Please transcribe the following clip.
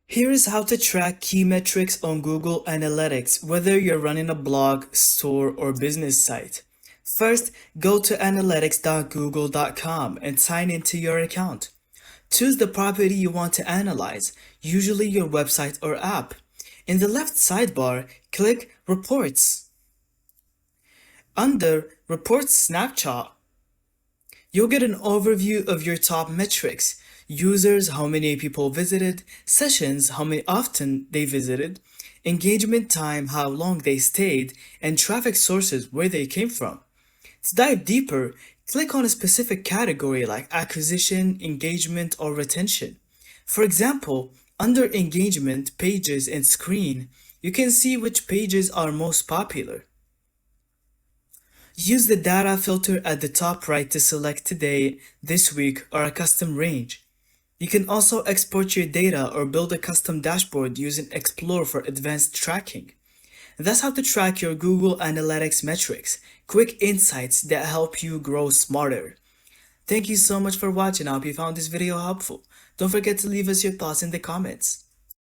Here is how to track key metrics on Google Analytics, whether you're running a blog, store, or business site. First, go to analytics.google.com and sign into your account. Choose the property you want to analyze, usually your website or app. In the left sidebar, click Reports. Under Reports Snapshot, you'll get an overview of your top metrics: users, how many people visited; sessions, how many often they visited; engagement time, how long they stayed; and traffic sources, where they came from. To dive deeper, click on a specific category like acquisition, engagement, or retention. For example, under engagement, pages, and screen, you can see which pages are most popular. Use the data filter at the top right to select today, this week, or a custom range. You can also export your data or build a custom dashboard using Explore for advanced tracking. That's how to track your Google Analytics metrics, quick insights that help you grow smarter. Thank you so much for watching. I hope you found this video helpful. Don't forget to leave us your thoughts in the comments.